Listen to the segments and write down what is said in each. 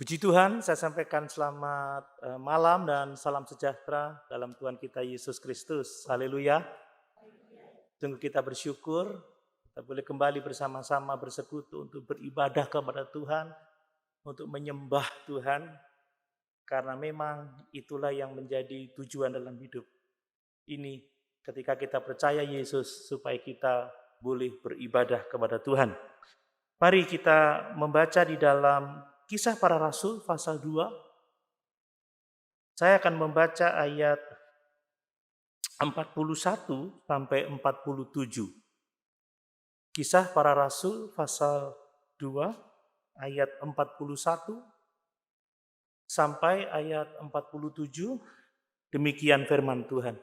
Puji Tuhan, saya sampaikan selamat malam dan salam sejahtera dalam Tuhan kita Yesus Kristus. Haleluya. Sungguh kita bersyukur, kita boleh kembali bersama-sama bersekutu untuk beribadah kepada Tuhan, untuk menyembah Tuhan, karena memang itulah yang menjadi tujuan dalam hidup ini. Ketika kita percaya Yesus, supaya kita boleh beribadah kepada Tuhan. Mari kita membaca di dalam Kisah Para Rasul pasal 2. Saya akan membaca ayat 41 sampai 47. Kisah Para Rasul pasal 2 ayat 41 sampai ayat 47. Demikian firman Tuhan.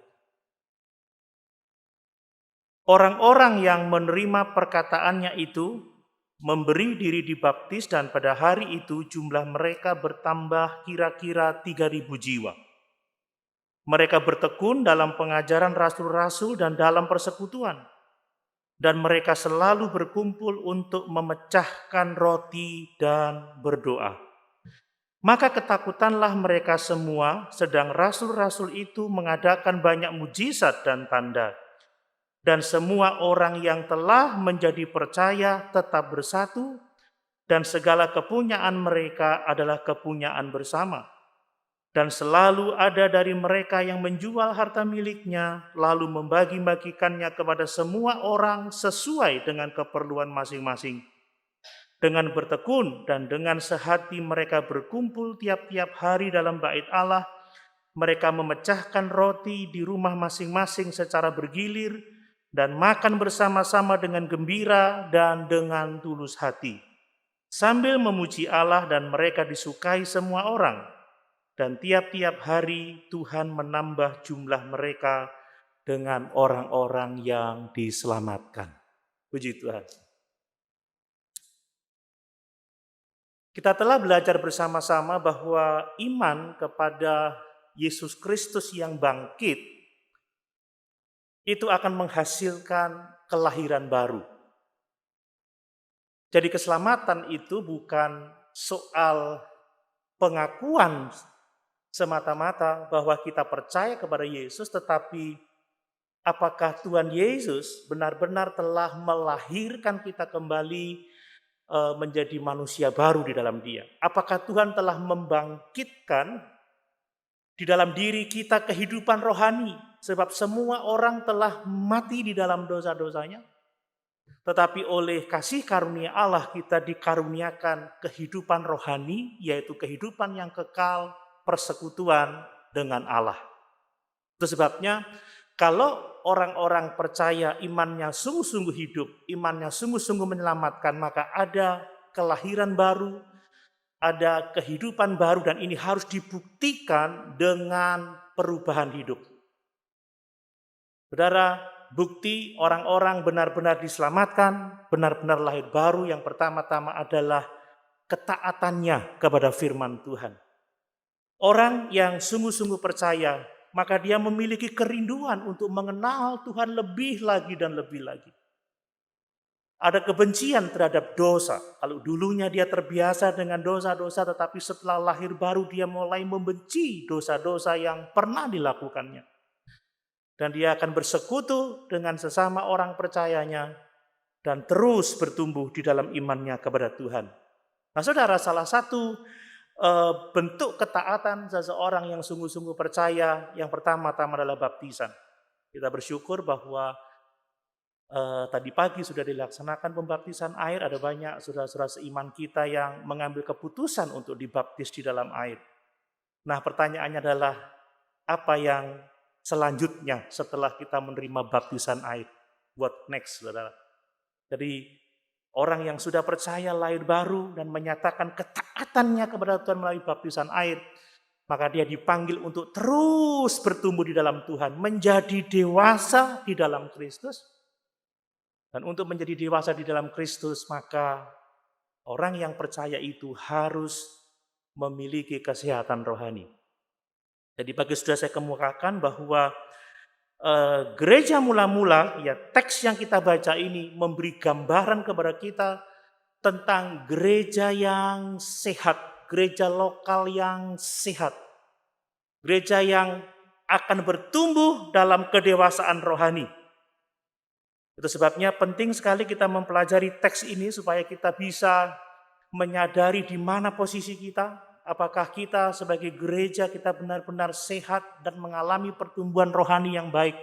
Orang-orang yang menerima perkataannya itu memberi diri dibaptis, dan pada hari itu jumlah mereka bertambah kira-kira 3.000 jiwa. Mereka bertekun dalam pengajaran rasul-rasul dan dalam persekutuan. Dan mereka selalu berkumpul untuk memecahkan roti dan berdoa. Maka ketakutanlah mereka semua, sedang rasul-rasul itu mengadakan banyak mujizat dan tanda. Dan semua orang yang telah menjadi percaya tetap bersatu, dan segala kepunyaan mereka adalah kepunyaan bersama. Dan selalu ada dari mereka yang menjual harta miliknya, lalu membagi-bagikannya kepada semua orang sesuai dengan keperluan masing-masing. Dengan bertekun dan dengan sehati mereka berkumpul tiap-tiap hari dalam bait Allah. Mereka memecahkan roti di rumah masing-masing secara bergilir, dan makan bersama-sama dengan gembira dan dengan tulus hati, sambil memuji Allah, dan mereka disukai semua orang. Dan tiap-tiap hari Tuhan menambah jumlah mereka dengan orang-orang yang diselamatkan. Puji Tuhan. Kita telah belajar bersama-sama bahwa iman kepada Yesus Kristus yang bangkit itu akan menghasilkan kelahiran baru. Jadi keselamatan itu bukan soal pengakuan semata-mata bahwa kita percaya kepada Yesus, tetapi apakah Tuhan Yesus benar-benar telah melahirkan kita kembali menjadi manusia baru di dalam Dia? Apakah Tuhan telah membangkitkan di dalam diri kita kehidupan rohani? Sebab semua orang telah mati di dalam dosa-dosanya. Tetapi oleh kasih karunia Allah kita dikaruniakan kehidupan rohani, yaitu kehidupan yang kekal, persekutuan dengan Allah. Itu sebabnya kalau orang-orang percaya imannya sungguh-sungguh hidup, imannya sungguh-sungguh menyelamatkan, maka ada kelahiran baru, ada kehidupan baru, dan ini harus dibuktikan dengan perubahan hidup. Saudara, bukti orang-orang benar-benar diselamatkan, benar-benar lahir baru, yang pertama-tama adalah ketaatannya kepada firman Tuhan. Orang yang sungguh-sungguh percaya, maka dia memiliki kerinduan untuk mengenal Tuhan lebih lagi dan lebih lagi. Ada kebencian terhadap dosa. Kalau dulunya dia terbiasa dengan dosa-dosa, tetapi setelah lahir baru dia mulai membenci dosa-dosa yang pernah dilakukannya. Dan dia akan bersekutu dengan sesama orang percayanya dan terus bertumbuh di dalam imannya kepada Tuhan. Nah saudara, salah satu bentuk ketaatan seseorang yang sungguh-sungguh percaya yang pertama-tama adalah baptisan. Kita bersyukur bahwa tadi pagi sudah dilaksanakan pembaptisan air. Ada banyak saudara-saudara seiman kita yang mengambil keputusan untuk dibaptis di dalam air. Nah pertanyaannya adalah, apa yang selanjutnya setelah kita menerima baptisan air? What next, saudara? Jadi orang yang sudah percaya lahir baru dan menyatakan ketaatannya kepada Tuhan melalui baptisan air, maka dia dipanggil untuk terus bertumbuh di dalam Tuhan, menjadi dewasa di dalam Kristus. Dan untuk menjadi dewasa di dalam Kristus, maka orang yang percaya itu harus memiliki kesehatan rohani. Jadi bagi saudara saya kemukakan bahwa gereja mula-mula, ya teks yang kita baca ini memberi gambaran kepada kita tentang gereja yang sehat, gereja lokal yang sehat. Gereja yang akan bertumbuh dalam kedewasaan rohani. Itu sebabnya penting sekali kita mempelajari teks ini supaya kita bisa menyadari di mana posisi kita. Apakah kita sebagai gereja kita benar-benar sehat dan mengalami pertumbuhan rohani yang baik.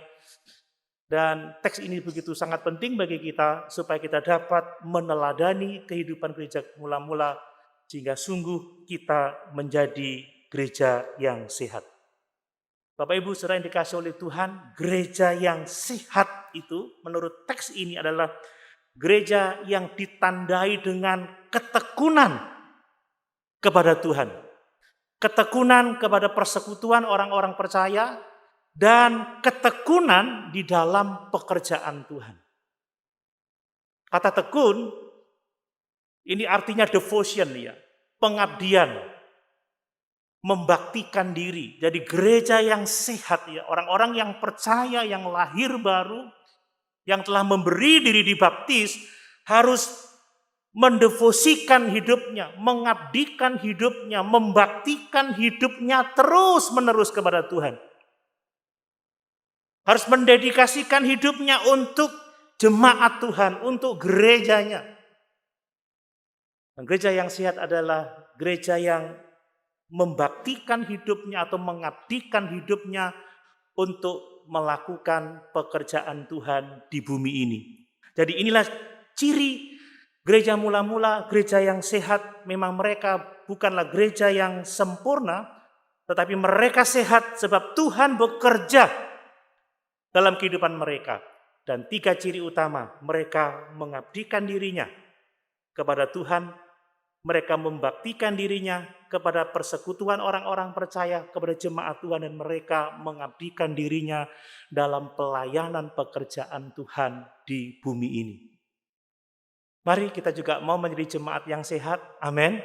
Dan teks ini begitu sangat penting bagi kita supaya kita dapat meneladani kehidupan gereja mula-mula sehingga sungguh kita menjadi gereja yang sehat. Bapak Ibu saudara yang dikasihi oleh Tuhan, gereja yang sehat itu menurut teks ini adalah gereja yang ditandai dengan ketekunan kepada Tuhan. Ketekunan kepada persekutuan orang-orang percaya dan ketekunan di dalam pekerjaan Tuhan. Kata tekun ini artinya devotion ya, pengabdian, membaktikan diri. Jadi gereja yang sehat ya, orang-orang yang percaya, yang lahir baru, yang telah memberi diri dibaptis harus mendevosikan hidupnya, mengabdikan hidupnya, membaktikan hidupnya terus-menerus kepada Tuhan. Harus mendedikasikan hidupnya untuk jemaat Tuhan, untuk gerejanya. Dan gereja yang sehat adalah gereja yang membaktikan hidupnya atau mengabdikan hidupnya untuk melakukan pekerjaan Tuhan di bumi ini. Jadi inilah ciri gereja mula-mula, gereja yang sehat. Memang mereka bukanlah gereja yang sempurna, tetapi mereka sehat sebab Tuhan bekerja dalam kehidupan mereka. Dan 3 ciri utama, mereka mengabdikan dirinya kepada Tuhan, mereka membaktikan dirinya kepada persekutuan orang-orang percaya, kepada jemaat Tuhan, dan mereka mengabdikan dirinya dalam pelayanan pekerjaan Tuhan di bumi ini. Mari kita juga mau menjadi jemaat yang sehat, amin.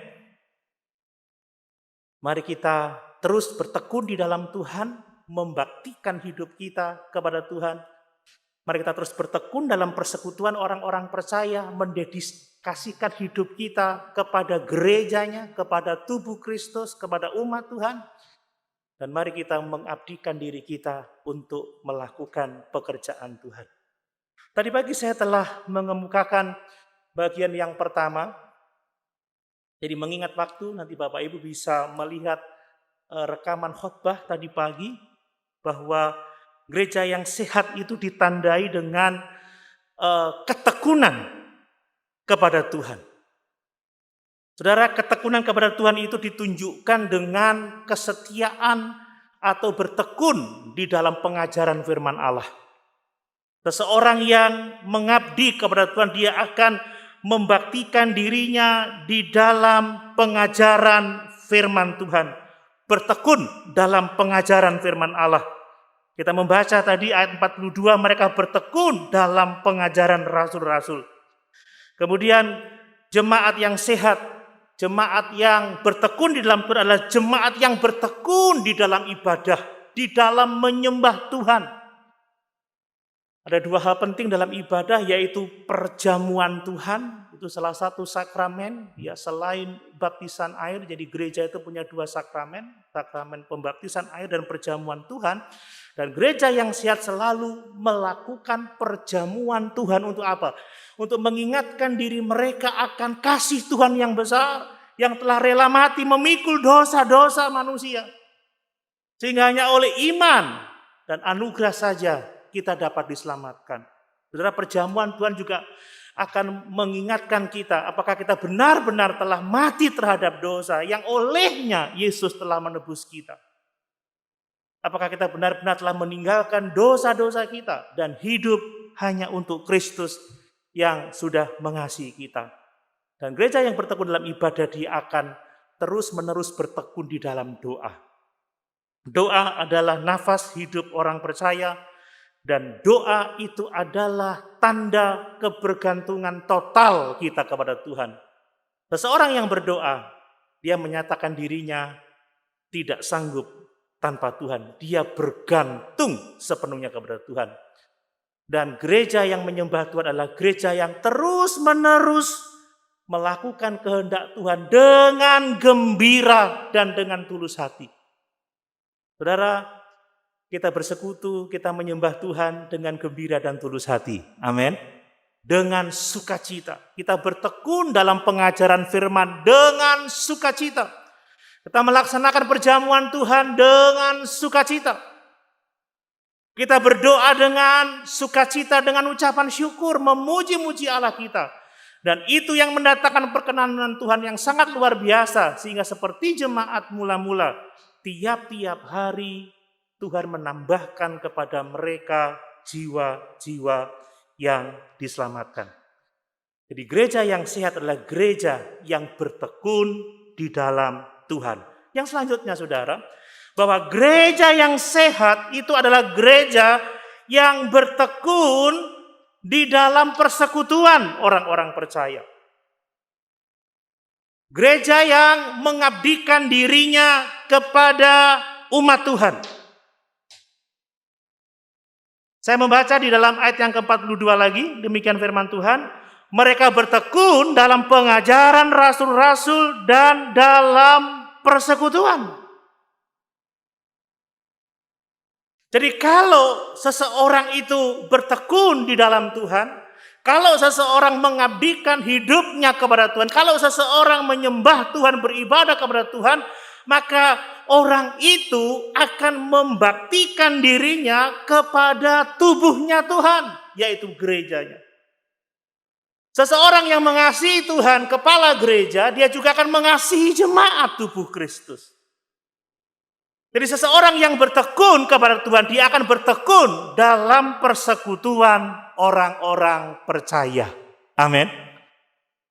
Mari kita terus bertekun di dalam Tuhan, membaktikan hidup kita kepada Tuhan. Mari kita terus bertekun dalam persekutuan orang-orang percaya, mendedikasikan hidup kita kepada gerejanya, kepada tubuh Kristus, kepada umat Tuhan. Dan mari kita mengabdikan diri kita untuk melakukan pekerjaan Tuhan. Tadi pagi saya telah mengemukakan bagian yang pertama. Jadi mengingat waktu, nanti Bapak Ibu bisa melihat rekaman khotbah tadi pagi, bahwa gereja yang sehat itu ditandai dengan ketekunan kepada Tuhan. Saudara, ketekunan kepada Tuhan itu ditunjukkan dengan kesetiaan atau bertekun di dalam pengajaran firman Allah. Seseorang yang mengabdi kepada Tuhan, dia akan membaktikan dirinya di dalam pengajaran firman Tuhan. Bertekun dalam pengajaran firman Allah. Kita membaca tadi ayat 42, mereka bertekun dalam pengajaran rasul-rasul. Kemudian jemaat yang sehat, jemaat yang bertekun di dalam Tuhan adalah jemaat yang bertekun di dalam ibadah, di dalam menyembah Tuhan. Ada 2 hal penting dalam ibadah, yaitu perjamuan Tuhan, itu salah satu sakramen, ya selain baptisan air. Jadi gereja itu punya 2 sakramen, sakramen pembaptisan air dan perjamuan Tuhan. Dan gereja yang sehat selalu melakukan perjamuan Tuhan untuk apa? Untuk mengingatkan diri mereka akan kasih Tuhan yang besar, yang telah rela mati memikul dosa-dosa manusia. Sehingga hanya oleh iman dan anugerah saja kita dapat diselamatkan. Saudara, perjamuan Tuhan juga akan mengingatkan kita apakah kita benar-benar telah mati terhadap dosa yang olehnya Yesus telah menebus kita. Apakah kita benar-benar telah meninggalkan dosa-dosa kita dan hidup hanya untuk Kristus yang sudah mengasihi kita. Dan gereja yang bertekun dalam ibadah, dia akan terus-menerus bertekun di dalam doa. Doa adalah nafas hidup orang percaya. Dan doa itu adalah tanda kebergantungan total kita kepada Tuhan. Seseorang yang berdoa, dia menyatakan dirinya tidak sanggup tanpa Tuhan. Dia bergantung sepenuhnya kepada Tuhan. Dan gereja yang menyembah Tuhan adalah gereja yang terus-menerus melakukan kehendak Tuhan dengan gembira dan dengan tulus hati. Saudara, kita bersekutu, kita menyembah Tuhan dengan gembira dan tulus hati. Amin. Dengan sukacita. Kita bertekun dalam pengajaran firman dengan sukacita. Kita melaksanakan perjamuan Tuhan dengan sukacita. Kita berdoa dengan sukacita, dengan ucapan syukur, memuji-muji Allah kita. Dan itu yang mendatangkan perkenanan Tuhan yang sangat luar biasa. Sehingga seperti jemaat mula-mula, tiap-tiap hari Tuhan menambahkan kepada mereka jiwa-jiwa yang diselamatkan. Jadi gereja yang sehat adalah gereja yang bertekun di dalam Tuhan. Yang selanjutnya saudara, bahwa gereja yang sehat itu adalah gereja yang bertekun di dalam persekutuan orang-orang percaya. Gereja yang mengabdikan dirinya kepada umat Tuhan. Saya membaca di dalam ayat yang ke-42 lagi, demikian firman Tuhan. Mereka bertekun dalam pengajaran rasul-rasul dan dalam persekutuan. Jadi kalau seseorang itu bertekun di dalam Tuhan, kalau seseorang mengabdikan hidupnya kepada Tuhan, kalau seseorang menyembah Tuhan, beribadah kepada Tuhan, maka orang itu akan membaktikan dirinya kepada tubuhnya Tuhan, yaitu gerejanya. Seseorang yang mengasihi Tuhan, kepala gereja, dia juga akan mengasihi jemaat tubuh Kristus. Jadi seseorang yang bertekun kepada Tuhan, dia akan bertekun dalam persekutuan orang-orang percaya. Amin.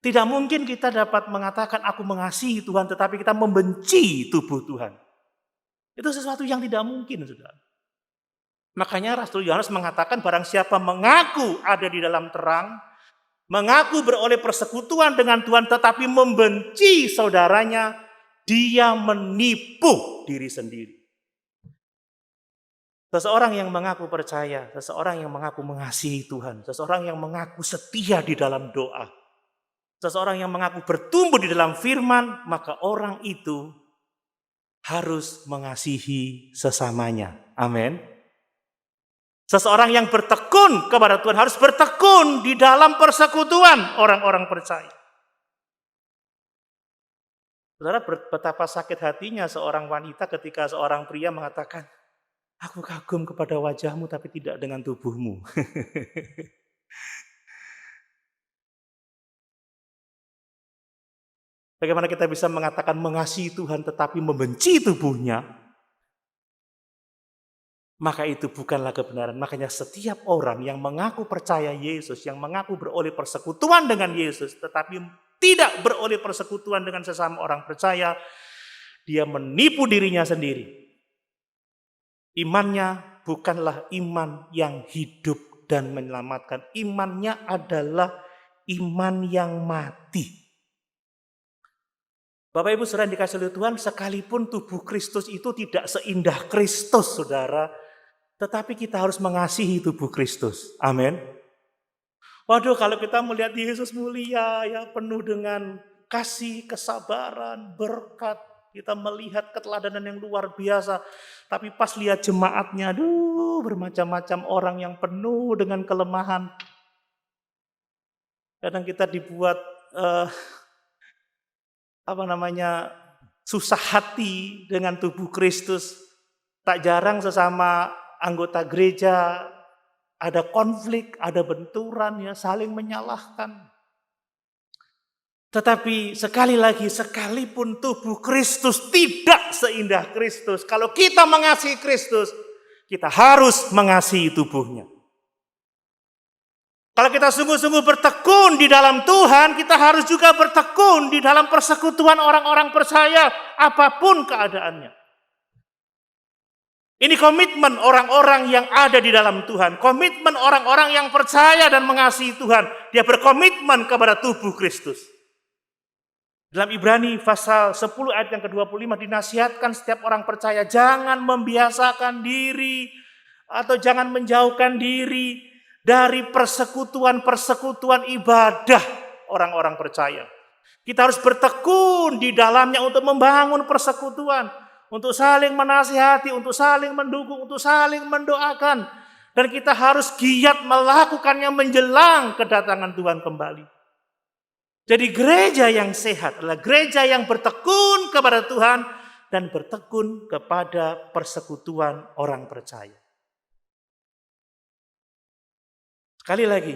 Tidak mungkin kita dapat mengatakan aku mengasihi Tuhan, tetapi kita membenci tubuh Tuhan. Itu sesuatu yang tidak mungkin, saudara. Makanya Rasul Yohanes mengatakan barang siapa mengaku ada di dalam terang, mengaku beroleh persekutuan dengan Tuhan, tetapi membenci saudaranya, dia menipu diri sendiri. Seseorang yang mengaku percaya, seseorang yang mengaku mengasihi Tuhan, seseorang yang mengaku setia di dalam doa, seseorang yang mengaku bertumbuh di dalam firman, maka orang itu harus mengasihi sesamanya. Amin. Seseorang yang bertekun kepada Tuhan harus bertekun di dalam persekutuan orang-orang percaya. Saudara, betapa sakit hatinya seorang wanita ketika seorang pria mengatakan, aku kagum kepada wajahmu tapi tidak dengan tubuhmu. Bagaimana kita bisa mengatakan mengasihi Tuhan tetapi membenci tubuhnya? Maka itu bukanlah kebenaran. Makanya setiap orang yang mengaku percaya Yesus, yang mengaku beroleh persekutuan dengan Yesus, tetapi tidak beroleh persekutuan dengan sesama orang percaya, dia menipu dirinya sendiri. Imannya bukanlah iman yang hidup dan menyelamatkan. Imannya adalah iman yang mati. Bapak Ibu saudara dikasih oleh Tuhan, sekalipun tubuh Kristus itu tidak seindah Kristus, saudara, tetapi kita harus mengasihi tubuh Kristus. Amin. Waduh, kalau kita melihat Yesus mulia, ya penuh dengan kasih, kesabaran, berkat, kita melihat keteladanan yang luar biasa. Tapi pas lihat jemaatnya, aduh, bermacam-macam orang yang penuh dengan kelemahan. Kadang kita dibuat susah hati dengan tubuh Kristus. Tak jarang sesama anggota gereja ada konflik, ada benturan, ya saling menyalahkan. Tetapi sekali lagi, sekalipun tubuh Kristus tidak seindah Kristus, kalau kita mengasihi Kristus, kita harus mengasihi tubuhnya. Kalau kita sungguh-sungguh bertekun di dalam Tuhan, kita harus juga bertekun di dalam persekutuan orang-orang percaya, apapun keadaannya. Ini komitmen orang-orang yang ada di dalam Tuhan. Komitmen orang-orang yang percaya dan mengasihi Tuhan. Dia berkomitmen kepada tubuh Kristus. Dalam Ibrani pasal 10 ayat yang ke-25 dinasihatkan setiap orang percaya jangan membiasakan diri atau jangan menjauhkan diri dari persekutuan-persekutuan ibadah orang-orang percaya. Kita harus bertekun di dalamnya untuk membangun persekutuan, untuk saling menasihati, untuk saling mendukung, untuk saling mendoakan. Dan kita harus giat melakukannya menjelang kedatangan Tuhan kembali. Jadi gereja yang sehat adalah gereja yang bertekun kepada Tuhan dan bertekun kepada persekutuan orang percaya. Sekali lagi,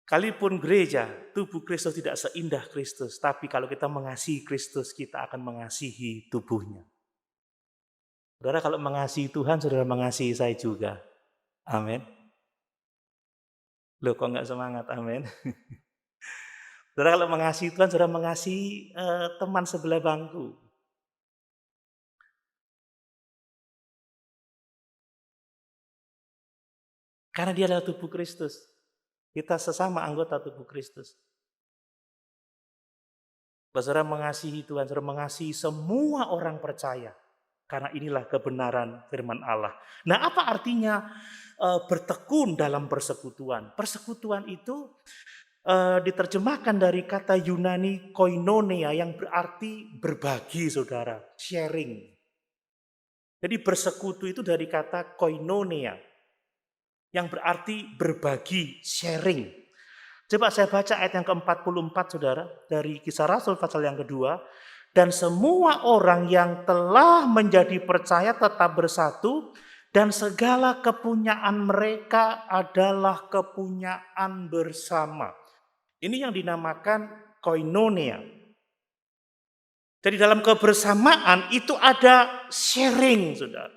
sekalipun gereja, tubuh Kristus tidak seindah Kristus, tapi kalau kita mengasihi Kristus, kita akan mengasihi tubuhnya. Saudara, kalau mengasihi Tuhan, saudara mengasihi saya juga. Amin. Loh, kok nggak semangat? Amin. Saudara, kalau mengasihi Tuhan, saudara mengasihi teman sebelah bangku. Karena dia adalah tubuh Kristus. Kita sesama anggota tubuh Kristus. Saudara mengasihi Tuhan, saudara mengasihi semua orang percaya. Karena inilah kebenaran firman Allah. Nah, apa artinya bertekun dalam persekutuan? Persekutuan itu diterjemahkan dari kata Yunani koinonia yang berarti berbagi, saudara, sharing. Jadi bersekutu itu dari kata koinonia yang berarti berbagi, sharing. Coba saya baca ayat yang ke-44, saudara, dari Kisah Rasul pasal yang kedua. Dan semua orang yang telah menjadi percaya tetap bersatu, dan segala kepunyaan mereka adalah kepunyaan bersama. Ini yang dinamakan koinonia. Jadi dalam kebersamaan itu ada sharing, saudara.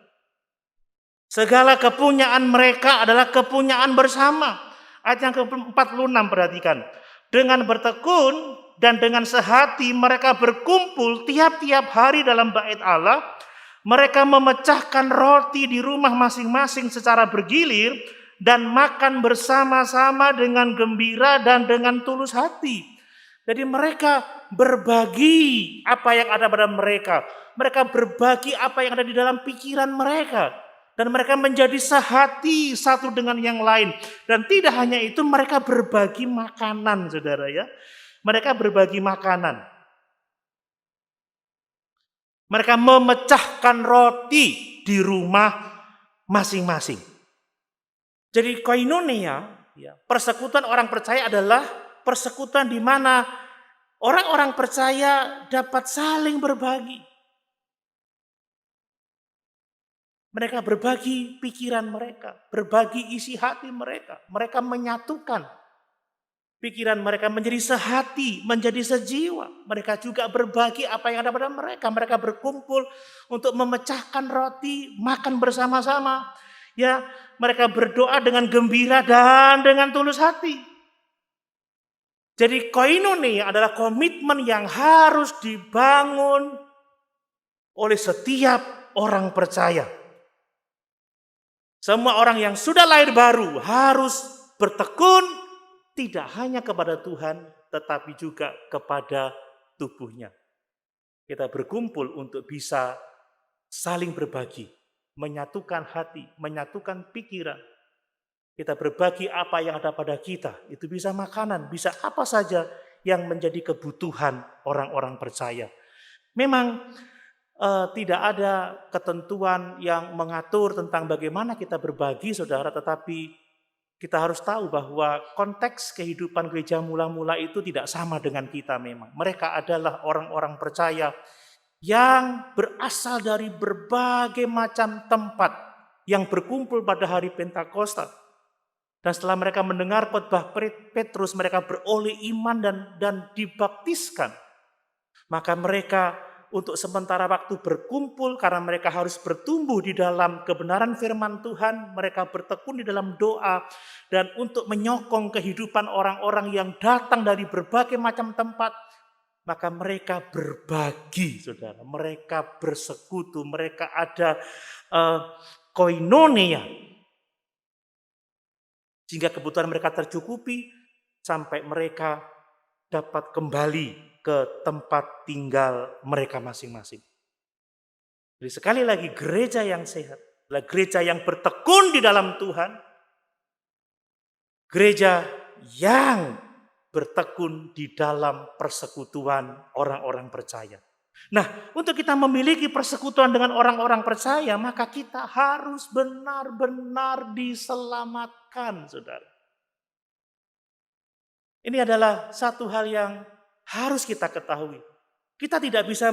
Segala kepunyaan mereka adalah kepunyaan bersama. Ayat yang ke-46 perhatikan. Dengan bertekun dan dengan sehati mereka berkumpul tiap-tiap hari dalam bait Allah. Mereka memecahkan roti di rumah masing-masing secara bergilir dan makan bersama-sama dengan gembira dan dengan tulus hati. Jadi mereka berbagi apa yang ada pada mereka. Mereka berbagi apa yang ada di dalam pikiran mereka. Dan mereka menjadi sehati satu dengan yang lain. Dan tidak hanya itu, mereka berbagi makanan, saudara ya. Mereka berbagi makanan. Mereka memecahkan roti di rumah masing-masing. Jadi koinonia, ya, persekutuan orang percaya adalah persekutuan di mana orang-orang percaya dapat saling berbagi. Mereka berbagi pikiran mereka, berbagi isi hati mereka. Mereka menyatukan pikiran mereka menjadi sehati, menjadi sejiwa. Mereka juga berbagi apa yang ada pada mereka. Mereka berkumpul untuk memecahkan roti, makan bersama-sama. Ya, mereka berdoa dengan gembira dan dengan tulus hati. Jadi koinonia adalah komitmen yang harus dibangun oleh setiap orang percaya. Semua orang yang sudah lahir baru harus bertekun tidak hanya kepada Tuhan, tetapi juga kepada tubuhnya. Kita berkumpul untuk bisa saling berbagi, menyatukan hati, menyatukan pikiran. Kita berbagi apa yang ada pada kita. Itu bisa makanan, bisa apa saja yang menjadi kebutuhan orang-orang percaya. Memang tidak ada ketentuan yang mengatur tentang bagaimana kita berbagi, saudara, tetapi kita harus tahu bahwa konteks kehidupan gereja mula-mula itu tidak sama dengan kita memang. Mereka adalah orang-orang percaya yang berasal dari berbagai macam tempat yang berkumpul pada hari Pentakosta. Dan setelah mereka mendengar khotbah Petrus, mereka beroleh iman dan dibaptiskan. Maka mereka untuk sementara waktu berkumpul karena mereka harus bertumbuh di dalam kebenaran firman Tuhan. Mereka bertekun di dalam doa dan untuk menyokong kehidupan orang-orang yang datang dari berbagai macam tempat. Maka mereka berbagi, saudara. Mereka bersekutu, mereka ada koinonia. Sehingga kebutuhan mereka tercukupi sampai mereka dapat kembali ke tempat tinggal mereka masing-masing. Jadi sekali lagi gereja yang sehat adalah gereja yang bertekun di dalam Tuhan. Gereja yang bertekun di dalam persekutuan orang-orang percaya. Nah, untuk kita memiliki persekutuan dengan orang-orang percaya, maka kita harus benar-benar diselamatkan, saudara. Ini adalah satu hal yang harus kita ketahui. Kita tidak bisa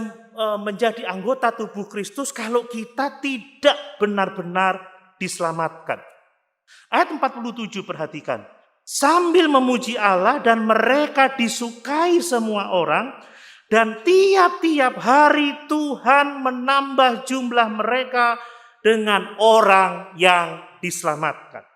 menjadi anggota tubuh Kristus kalau kita tidak benar-benar diselamatkan. Ayat 47 perhatikan. Sambil memuji Allah dan mereka disukai semua orang, dan tiap-tiap hari Tuhan menambah jumlah mereka dengan orang yang diselamatkan.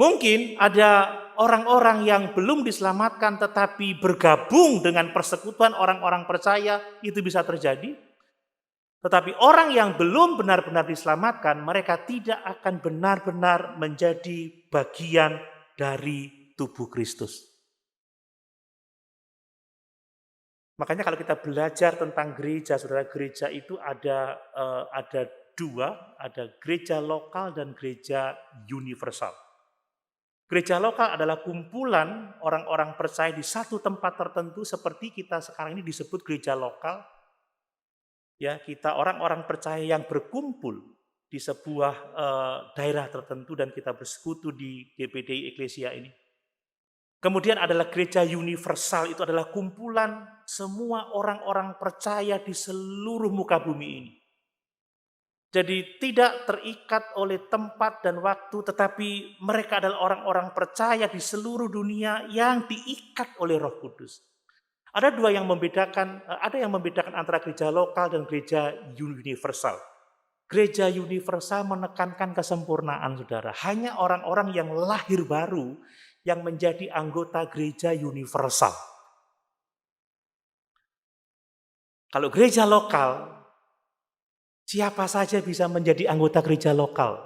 Mungkin ada orang-orang yang belum diselamatkan tetapi bergabung dengan persekutuan orang-orang percaya, itu bisa terjadi. Tetapi orang yang belum benar-benar diselamatkan, mereka tidak akan benar-benar menjadi bagian dari tubuh Kristus. Makanya kalau kita belajar tentang gereja, saudara, gereja itu ada dua, ada gereja lokal dan gereja universal. Gereja lokal adalah kumpulan orang-orang percaya di satu tempat tertentu seperti kita sekarang ini disebut gereja lokal. Ya, kita orang-orang percaya yang berkumpul di sebuah daerah tertentu dan kita bersekutu di GPDI Eklesia ini. Kemudian adalah gereja universal, itu adalah kumpulan semua orang-orang percaya di seluruh muka bumi ini. Jadi tidak terikat oleh tempat dan waktu, tetapi mereka adalah orang-orang percaya di seluruh dunia yang diikat oleh Roh Kudus. Ada yang membedakan antara gereja lokal dan gereja universal. Gereja universal menekankan kesempurnaan, saudara. Hanya orang-orang yang lahir baru yang menjadi anggota gereja universal. Kalau gereja lokal, siapa saja bisa menjadi anggota gereja lokal.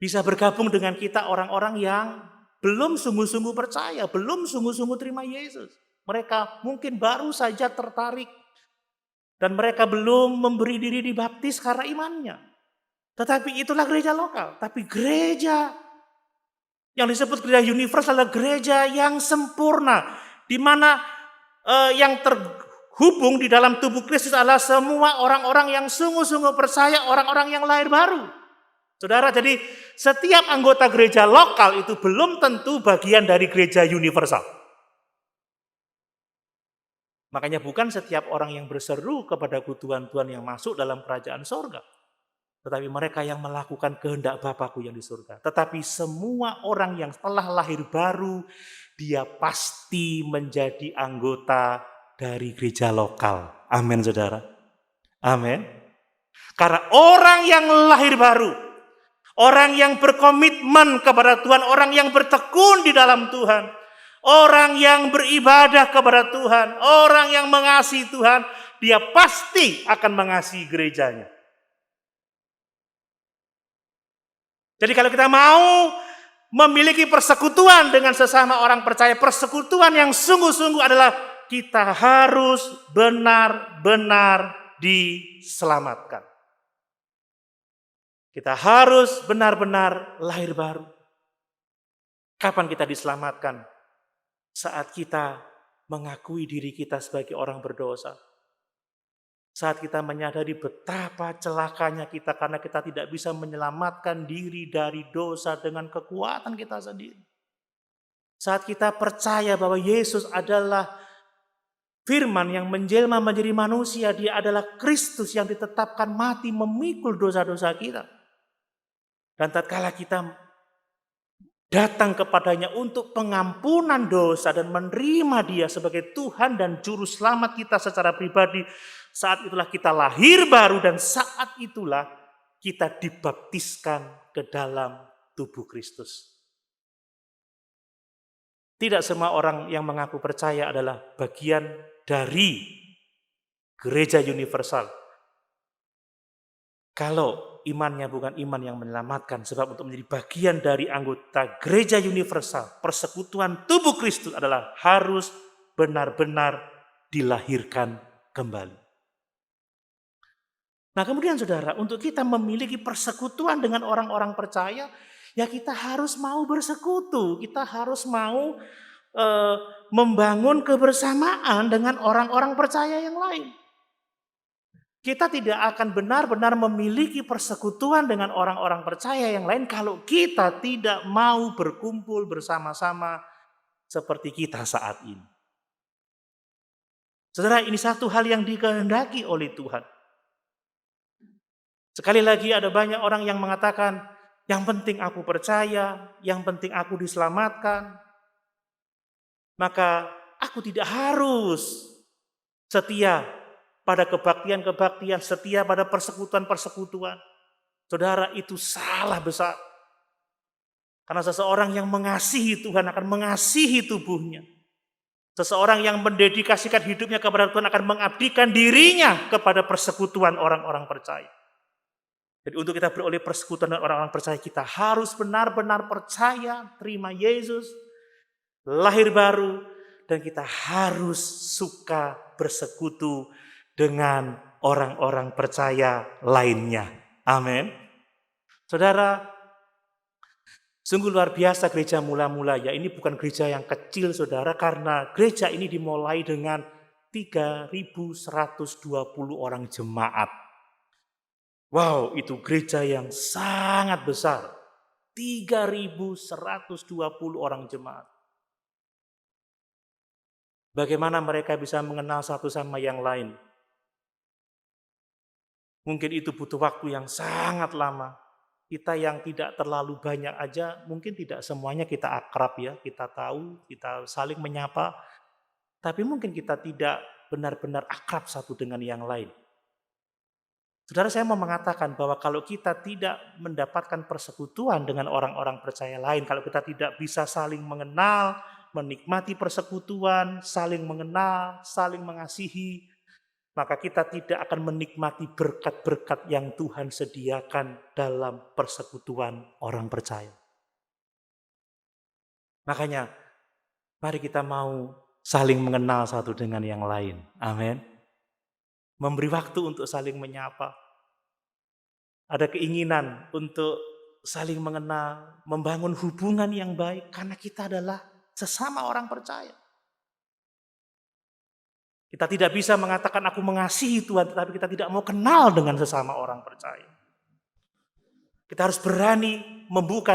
Bisa bergabung dengan kita orang-orang yang belum sungguh-sungguh percaya, belum sungguh-sungguh terima Yesus. Mereka mungkin baru saja tertarik dan mereka belum memberi diri dibaptis karena imannya. Tetapi itulah gereja lokal. Tapi gereja yang disebut gereja universal adalah gereja yang sempurna, di mana yang terhubung di dalam tubuh Kristus adalah semua orang-orang yang sungguh-sungguh percaya, orang-orang yang lahir baru. Saudara, jadi setiap anggota gereja lokal itu belum tentu bagian dari gereja universal. Makanya bukan setiap orang yang berseru kepada Tuhan yang masuk dalam kerajaan sorga. Tetapi mereka yang melakukan kehendak Bapakku yang di surga. Tetapi semua orang yang telah lahir baru, dia pasti menjadi anggota dari gereja lokal. Amin, saudara. Amin. Karena orang yang lahir baru, orang yang berkomitmen kepada Tuhan, orang yang bertekun di dalam Tuhan, orang yang beribadah kepada Tuhan, orang yang mengasihi Tuhan, dia pasti akan mengasihi gerejanya. Jadi kalau kita mau memiliki persekutuan dengan sesama orang percaya, persekutuan yang sungguh-sungguh adalah kita harus benar-benar diselamatkan. Kita harus benar-benar lahir baru. Kapan kita diselamatkan? Saat kita mengakui diri kita sebagai orang berdosa. Saat kita menyadari betapa celakanya kita karena kita tidak bisa menyelamatkan diri dari dosa dengan kekuatan kita sendiri. Saat kita percaya bahwa Yesus adalah Firman yang menjelma menjadi manusia, dia adalah Kristus yang ditetapkan mati memikul dosa-dosa kita. Dan tatkala kita datang kepadanya untuk pengampunan dosa dan menerima dia sebagai Tuhan dan Juru Selamat kita secara pribadi, saat itulah kita lahir baru dan saat itulah kita dibaptiskan ke dalam tubuh Kristus. Tidak semua orang yang mengaku percaya adalah bagian dari gereja universal. Kalau imannya bukan iman yang menyelamatkan, sebab untuk menjadi bagian dari anggota gereja universal, persekutuan tubuh Kristus adalah harus benar-benar dilahirkan kembali. Nah kemudian saudara, untuk kita memiliki persekutuan dengan orang-orang percaya, Ya kita harus mau bersekutu, kita harus mau membangun kebersamaan dengan orang-orang percaya yang lain. Kita tidak akan benar-benar memiliki persekutuan dengan orang-orang percaya yang lain kalau kita tidak mau berkumpul bersama-sama seperti kita saat ini. Saudara, ini satu hal yang dikehendaki oleh Tuhan. Sekali lagi ada banyak orang yang mengatakan, yang penting aku percaya, yang penting aku diselamatkan. Maka aku tidak harus setia pada kebaktian-kebaktian, setia pada persekutuan-persekutuan. Saudara, itu salah besar. Karena seseorang yang mengasihi Tuhan akan mengasihi tubuhnya. Seseorang yang mendedikasikan hidupnya kepada Tuhan akan mengabdikan dirinya kepada persekutuan orang-orang percaya. Jadi untuk kita beroleh persekutuan dengan orang-orang percaya, kita harus benar-benar percaya, terima Yesus, lahir baru, dan kita harus suka bersekutu dengan orang-orang percaya lainnya. Amin. Saudara, sungguh luar biasa gereja mula-mula ya. Ini bukan gereja yang kecil saudara, karena gereja ini dimulai dengan 3.120 orang jemaat. Wow, itu gereja yang sangat besar. 3.120 orang jemaat. Bagaimana mereka bisa mengenal satu sama yang lain? Mungkin itu butuh waktu yang sangat lama. Kita yang tidak terlalu banyak aja, mungkin tidak semuanya kita akrab ya, kita tahu, kita saling menyapa. Tapi mungkin kita tidak benar-benar akrab satu dengan yang lain. Saudara, saya mau mengatakan bahwa kalau kita tidak mendapatkan persekutuan dengan orang-orang percaya lain, kalau kita tidak bisa saling mengenal, menikmati persekutuan, saling mengenal, saling mengasihi, maka kita tidak akan menikmati berkat-berkat yang Tuhan sediakan dalam persekutuan orang percaya. Makanya, mari kita mau saling mengenal satu dengan yang lain. Amin. Memberi waktu untuk saling menyapa. Ada keinginan untuk saling mengenal, membangun hubungan yang baik, karena kita adalah sesama orang percaya. Kita tidak bisa mengatakan aku mengasihi Tuhan, tetapi kita tidak mau kenal dengan sesama orang percaya. Kita harus berani membuka